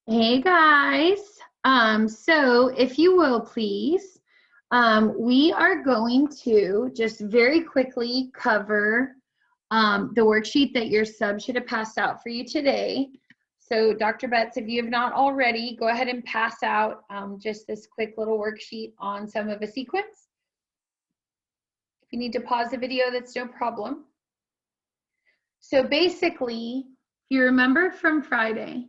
Hey guys. So if you will please, we are going to just very quickly cover the worksheet that your sub should have passed out for you today. So Dr. Betts, if you have not already, go ahead and pass out just this quick little worksheet on sum of a sequence. If you need to pause the video, that's no problem. So basically, if you remember from Friday,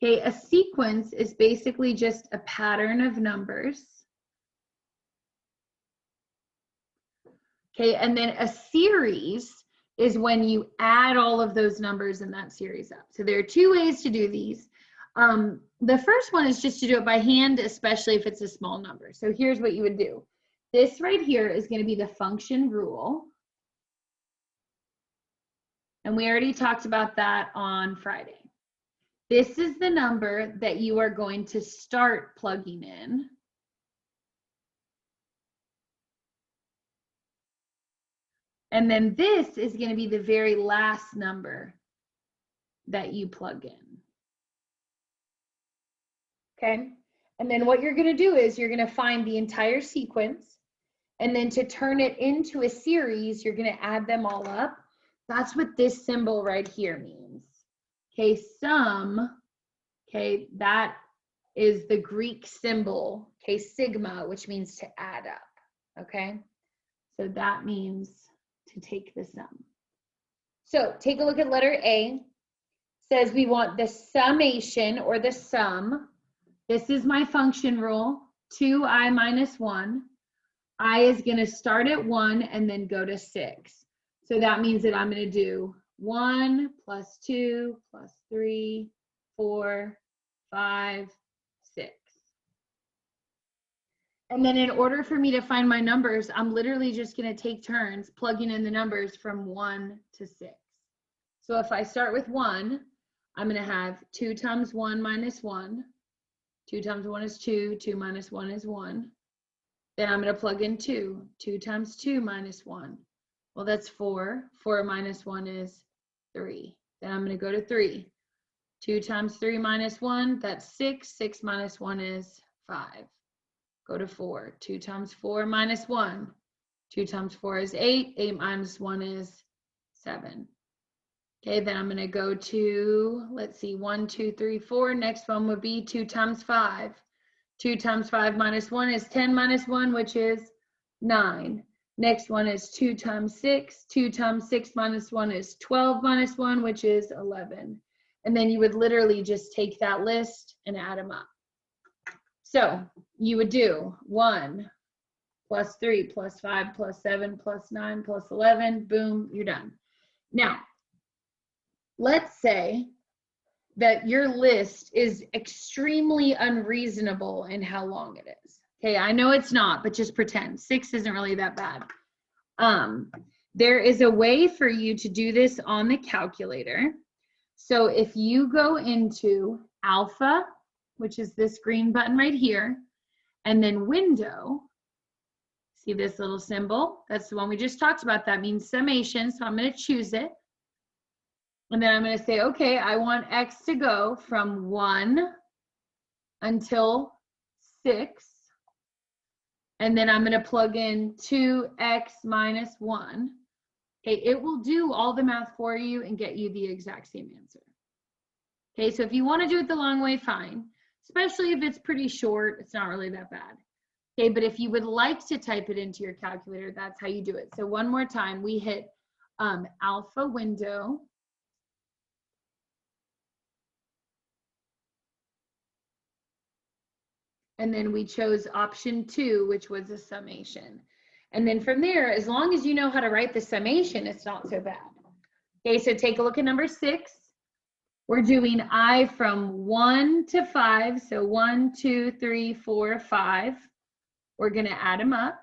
okay, a sequence is basically just a pattern of numbers. Okay, and then a series is when you add all of those numbers in that series up. So there are two ways to do these. The first one is just to do it by hand, especially if it's a small number. So here's what you would do. This right here is going to be the function rule. And we already talked about that on Friday. This is the number that you are going to start plugging in. And then this is going to be the very last number that you plug in. Okay? And then what you're going to do is you're going to find the entire sequence. And then to turn it into a series, you're going to add them all up. That's what this symbol right here means. Okay, sum. Okay, that is the Greek symbol, okay, sigma, which means to add up, okay? So that means to take the sum. So take a look at letter A. It says we want the summation or the sum. This is my function rule, 2i minus 1. I is going to start at 1 and then go to 6. So that means that I'm going to do 1 plus 2 plus 3, 4, 5, 6. And then in order for me to find my numbers, I'm literally just going to take turns plugging in the numbers from 1 to 6. So if I start with 1, I'm going to have 2 times 1 minus 1. 2 times 1 is 2. 2 minus 1 is 1. Then I'm going to plug in 2. 2 times 2 minus 1. Well, that's 4. 4 minus 1 is 3. Then I'm going to go to 3. 2 times 3 minus 1, that's 6. 6 minus 1 is 5. Go to 4. 2 times 4 minus 1. 2 times 4 is 8. 8 minus 1 is 7. Okay, then I'm going to go to, let's see, 1, 2, 3, 4. Next one would be 2 times 5. 2 times 5 minus 1 is 10 minus 1, which is 9. Next one is 2 times 6. 2 times 6 minus 1 is 12 minus 1, which is 11. And then you would literally just take that list and add them up. So you would do 1 plus 3 plus 5 plus 7 plus 9 plus 11. Boom, you're done. Now, let's say that your list is extremely unreasonable in how long it is. Okay, I know it's not, but just pretend. 6 isn't really that bad. There is a way for you to do this on the calculator. So if you go into alpha, which is this green button right here, and then window, see this little symbol? That's the one we just talked about. That means summation, so I'm going to choose it. And then I'm going to say, okay, I want x to go from 1 until 6. And then I'm going to plug in 2x minus 1. Okay, it will do all the math for you and get you the exact same answer. Okay, so if you want to do it the long way, fine. Especially if it's pretty short, it's not really that bad. Okay, but if you would like to type it into your calculator, that's how you do it. So one more time, we hit alpha window. And then we chose option 2, which was a summation. And then from there, as long as you know how to write the summation, it's not so bad. Okay, so take a look at number 6. We're doing I from 1 to 5. So 1, 2, 3, 4, 5. We're going to add them up.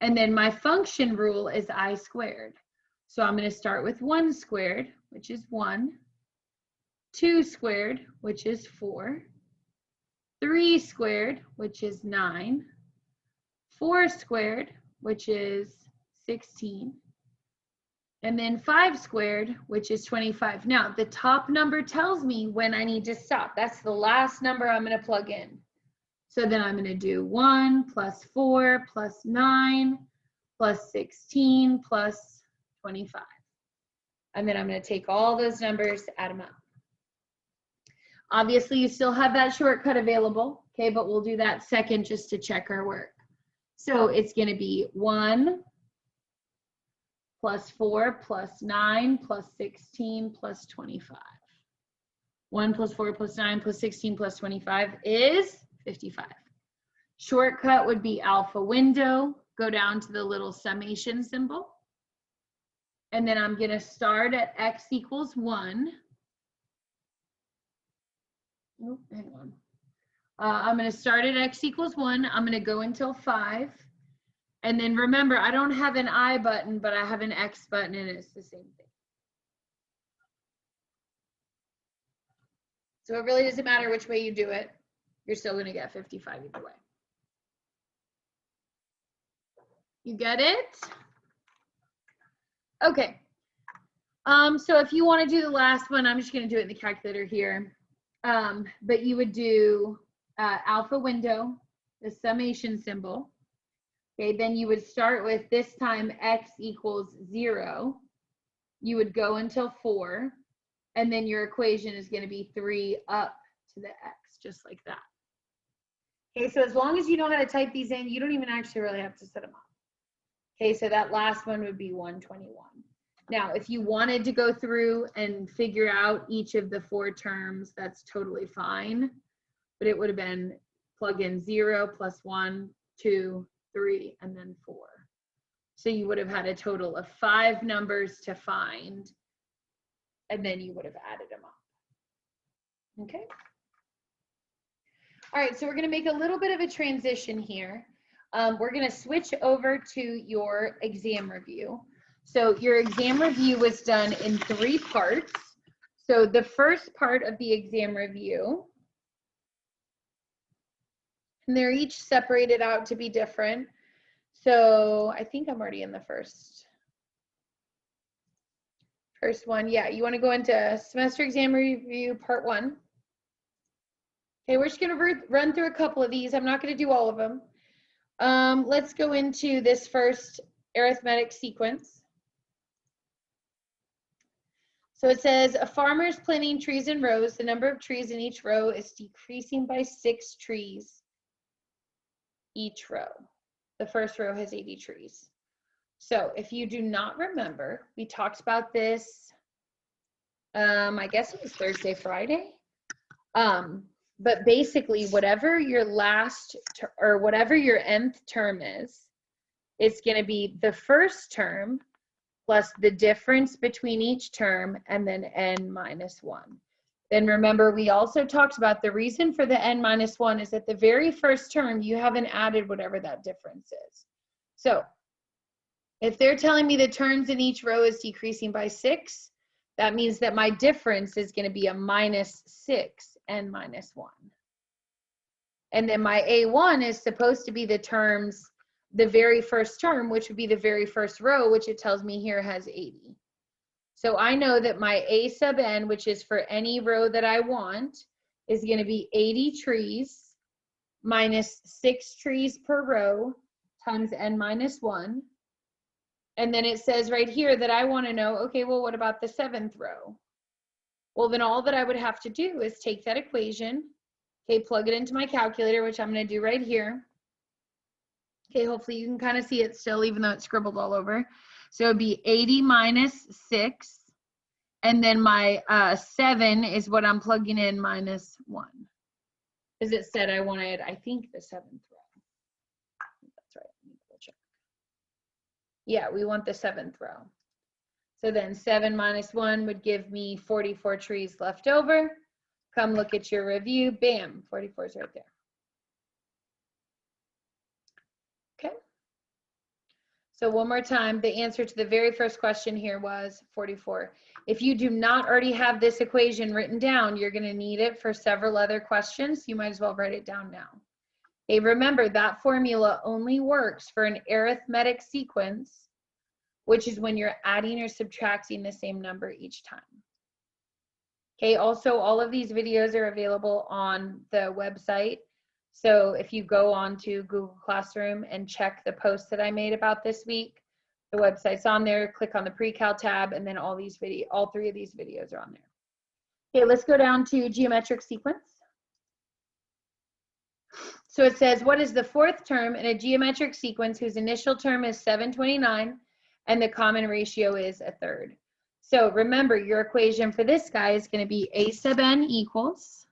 And then my function rule is I squared. So I'm going to start with 1 squared, which is 1. 2 squared, which is 4. 3 squared, which is 9. 4 squared, which is 16. and then 5 squared, which is 25. Now, the top number tells me when I need to stop. That's the last number I'm going to plug in. So then I'm going to do 1 plus 4 plus 9 plus 16 plus 25. And then I'm going to take all those numbers, add them up. Obviously, you still have that shortcut available, okay, but we'll do that second just to check our work. So it's going to be 1 plus 4 plus 9 plus 16 plus 25. 1 plus 4 plus 9 plus 16 plus 25 is 55. Shortcut would be alpha window, go down to the little summation symbol. And then I'm going to start at x equals 1. Oh, hang on. I'm going to start at x equals 1. I'm going to go until 5. And then remember, I don't have an I button, but I have an X button, and it's the same thing. So it really doesn't matter which way you do it. You're still going to get 55 either way. You get it? Okay. So if you want to do the last one, I'm just going to do it in the calculator here. But you would do alpha window, the summation symbol. Okay, then you would start with this time x equals 0. You would go until 4, and then your equation is going to be 3 up to the x, just like that. Okay, so as long as you know how to type these in, you don't even actually really have to set them up. Okay, so that last one would be 121. Now, if you wanted to go through and figure out each of the 4 terms, that's totally fine. But it would have been plug in 0 plus 1, 2, 3, and then 4. So you would have had a total of 5 numbers to find, and then you would have added them up. Okay. All right, so we're going to make a little bit of a transition here. We're going to switch over to your exam review. So your exam review was done in 3 parts. So the first part of the exam review, and they're each separated out to be different. So I think I'm already in the first one. Yeah, you want to go into semester exam review part 1. Okay, we're just going to run through a couple of these. I'm not going to do all of them. Let's go into this first arithmetic sequence. So it says a farmer is planting trees in rows. The number of trees in each row is decreasing by 6 trees each row. The first row has 80 trees. So if you do not remember, we talked about this, I guess it was Thursday, Friday. But basically whatever your last or whatever your nth term is, it's going to be the first term plus the difference between each term and then n minus 1. Then remember, we also talked about the reason for the n minus 1 is that the very first term, you haven't added whatever that difference is. So if they're telling me the terms in each row is decreasing by 6, that means that my difference is going to be a minus 6 n minus 1. And then my A1 is supposed to be the terms, the very first term, which would be the very first row, which it tells me here has 80. So I know that my A sub n, which is for any row that I want, is going to be 80 trees minus 6 trees per row times n minus 1. And then it says right here that I want to know, okay, well, what about the 7th row? Well, then all that I would have to do is take that equation, okay, plug it into my calculator, which I'm going to do right here. Okay, hopefully you can kind of see it still, even though it's scribbled all over. So it would be 80 minus 6, and then my 7 is what I'm plugging in minus 1. Because it said I wanted, I think, the 7th row. That's right, let me double check. Yeah, we want the 7th row. So then 7 minus 1 would give me 44 trees left over. Come look at your review, bam, 44 is right there. Okay. So one more time, the answer to the very first question here was 44. If you do not already have this equation written down, you're going to need it for several other questions. You might as well write it down now. Okay, remember that formula only works for an arithmetic sequence which is when you're adding or subtracting the same number each time. Okay, also all of these videos are available on the website. So if you go on to Google Classroom and check the posts that I made about this week, the website's on there, click on the pre-cal tab, and then all three of these videos are on there. Okay, let's go down to geometric sequence. So it says, what is the fourth term in a geometric sequence whose initial term is 729 and the common ratio is a third? So remember, your equation for this guy is going to be a sub n equals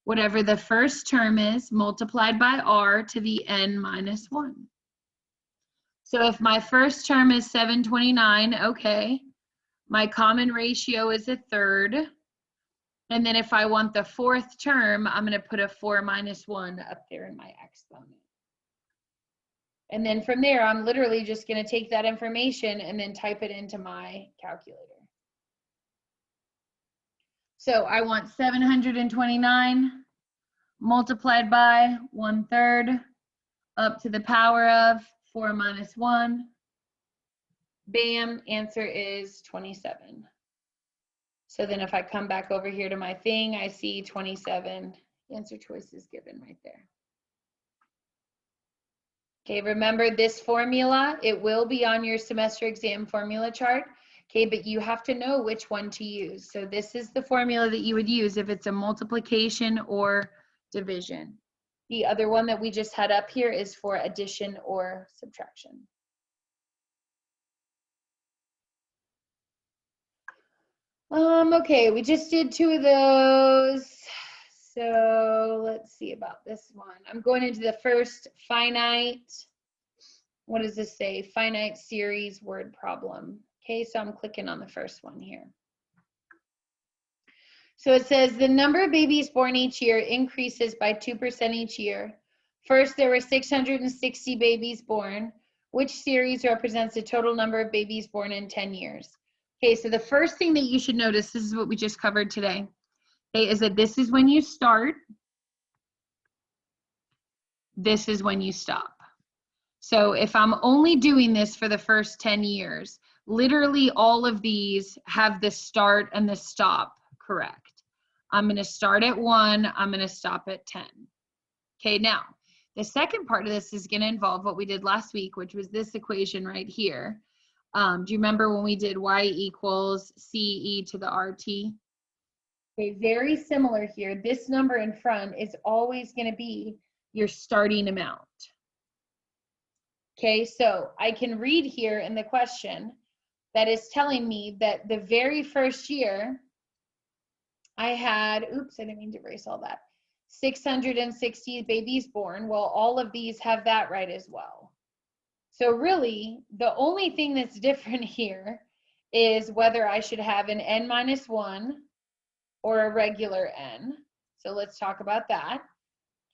whatever the first term is multiplied by r to the n minus 1. So if my first term is 729, okay, my common ratio is a third. And then if I want the fourth term, I'm going to put a 4 minus 1 up there in my exponent. And then from there, I'm literally just going to take that information and then type it into my calculator. So I want 729 multiplied by 1/3 up to the power of 4 minus 1. Bam, answer is 27. So then if I come back over here to my thing, I see 27. Answer choice is given right there. Okay, remember this formula, it will be on your semester exam formula chart. Okay, but you have to know which one to use. So this is the formula that you would use if it's a multiplication or division. The other one that we just had up here is for addition or subtraction. Okay, we just did 2 of those. So let's see about this one. I'm going into the first finite, what does this say? Finite series word problem. Okay, so I'm clicking on the first one here. So it says the number of babies born each year increases by 2% each year. First, there were 660 babies born. Which series represents the total number of babies born in 10 years? Okay, so the first thing that you should notice, this is what we just covered today, okay, is that this is when you start, this is when you stop. So if I'm only doing this for the first 10 years, literally all of these have the start and the stop correct. I'm going to start at 1, I'm going to stop at 10. Okay, now, the second part of this is going to involve what we did last week, which was this equation right here. Do you remember when we did y equals CE to the RT? Okay, very similar here. This number in front is always going to be your starting amount. Okay, so I can read here in the question that is telling me that the very first year I had, oops, I didn't mean to erase all that, 660 babies born. Well, all of these have that right as well. So really, the only thing that's different here is whether I should have an n minus 1 or a regular n. So let's talk about that.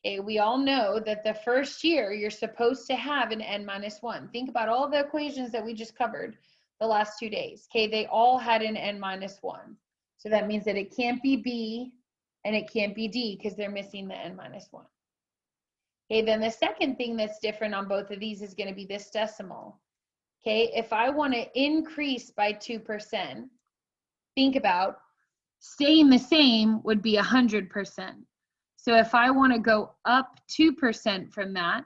Okay, we all know that the first year you're supposed to have an n minus 1. Think about all the equations that we just covered the last 2 days. Okay, they all had an n minus 1. So that means that it can't be b and it can't be d because they're missing the n minus 1. Okay, then the second thing that's different on both of these is going to be this decimal. Okay, if I want to increase by 2%, think about staying the same would be 100%. So if I want to go up 2% from that,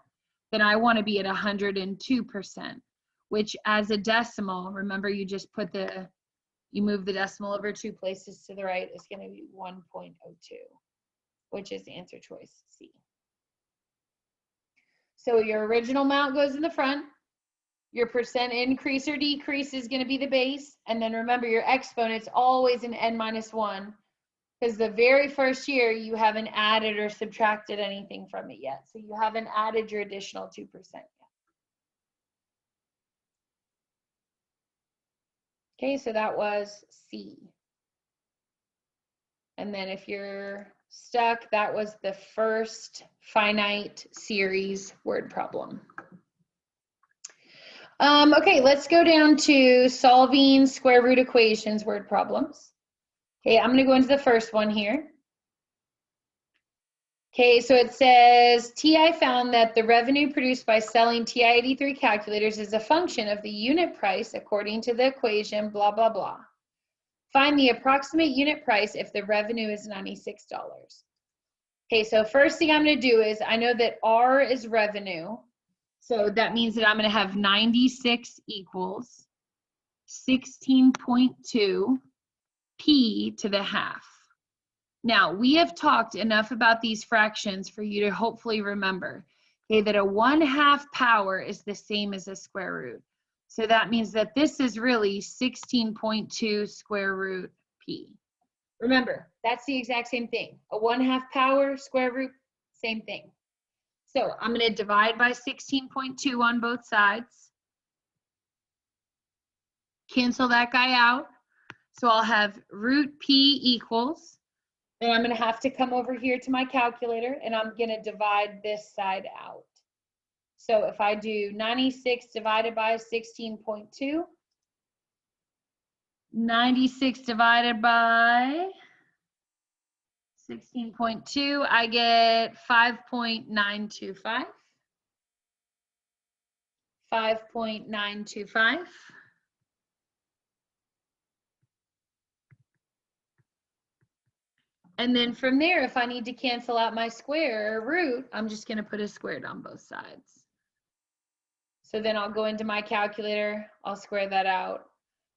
then I want to be at 102%, which as a decimal, remember you just put you move the decimal over 2 places to the right, is going to be 1.02, which is answer choice C. So your original amount goes in the front, your percent increase or decrease is going to be the base, and then remember your exponent's always an n minus 1, because the very first year you haven't added or subtracted anything from it yet. So you haven't added your additional 2% yet. Okay, so that was C. And then if you're stuck, that was the first finite series word problem. Okay, let's go down to solving square root equations word problems. Okay, I'm going to go into the first one here. Okay, so it says TI found that the revenue produced by selling TI-83 calculators is a function of the unit price according to the equation, blah, blah, blah. Find the approximate unit price if the revenue is $96. Okay, so first thing I'm going to do is I know that R is revenue. So that means that I'm going to have 96 equals 16.2 P to the half. Now, we have talked enough about these fractions for you to hopefully remember, okay, that a 1/2 power is the same as a square root. So that means that this is really 16.2 square root P. Remember, that's the exact same thing. A 1/2 power, square root, same thing. So I'm going to divide by 16.2 on both sides. Cancel that guy out. So I'll have root P equals. Then I'm going to have to come over here to my calculator and I'm going to divide this side out. So if I do 96 divided by 16.2, 96 divided by 16.2, I get 5.925. 5.925. And then from there, if I need to cancel out my square or root, I'm just going to put a squared on both sides. So then I'll go into my calculator, I'll square that out.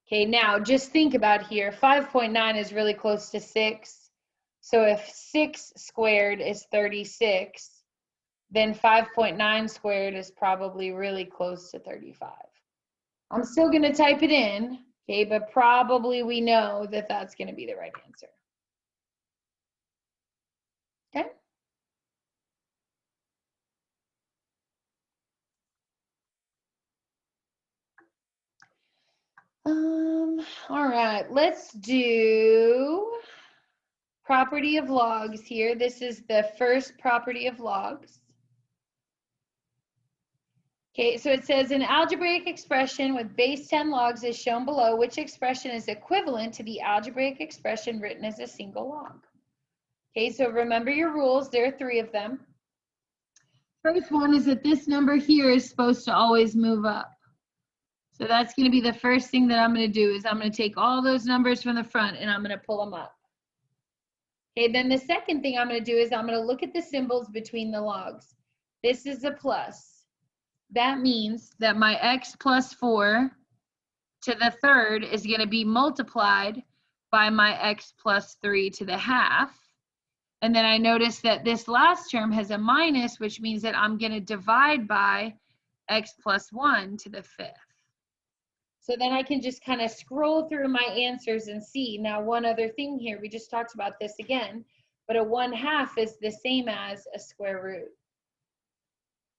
Okay, now just think about here, 5.9 is really close to 6. So if 6 squared is 36, then 5.9 squared is probably really close to 35. I'm still going to type it in, okay, but probably we know that that's going to be the right answer. Okay. All right, let's do property of logs here. This is the first property of logs. Okay, so it says an algebraic expression with base 10 logs is shown below. Which expression is equivalent to the algebraic expression written as a single log? Okay, so remember your rules. There are 3 of them. First one is that this number here is supposed to always move up. So that's going to be the first thing that I'm going to do is I'm going to take all those numbers from the front and I'm going to pull them up. Okay, then the second thing I'm going to do is I'm going to look at the symbols between the logs. This is a plus. That means that my x plus 4 to the third is going to be multiplied by my x plus 3 to the half. And then I notice that this last term has a minus, which means that I'm going to divide by x plus 1 to the fifth. So then I can just kind of scroll through my answers and see. Now, one other thing here, we just talked about this again, but a 1/2 is the same as a square root.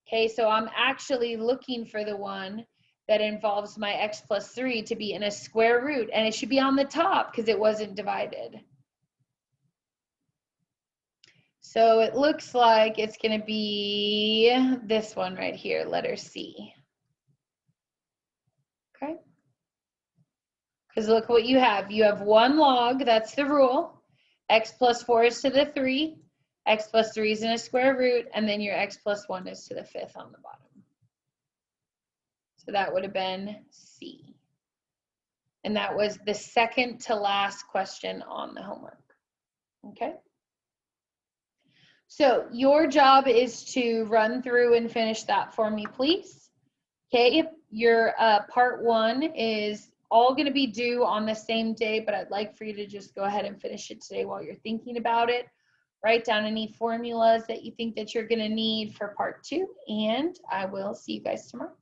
Okay, so I'm actually looking for the one that involves my x plus 3 to be in a square root, and it should be on the top because it wasn't divided. So it looks like it's going to be this one right here, letter C. Okay. Because look what you have. You have 1 log, that's the rule. X plus 4 is to the 3. X plus 3 is in a square root, and then your x plus 1 is to the fifth on the bottom. So that would have been C. And that was the second to last question on the homework. Okay. So your job is to run through and finish that for me, please. Okay, your part 1 is all going to be due on the same day, but I'd like for you to just go ahead and finish it today while you're thinking about it. Write down any formulas that you think that you're going to need for part 2, and I will see you guys tomorrow.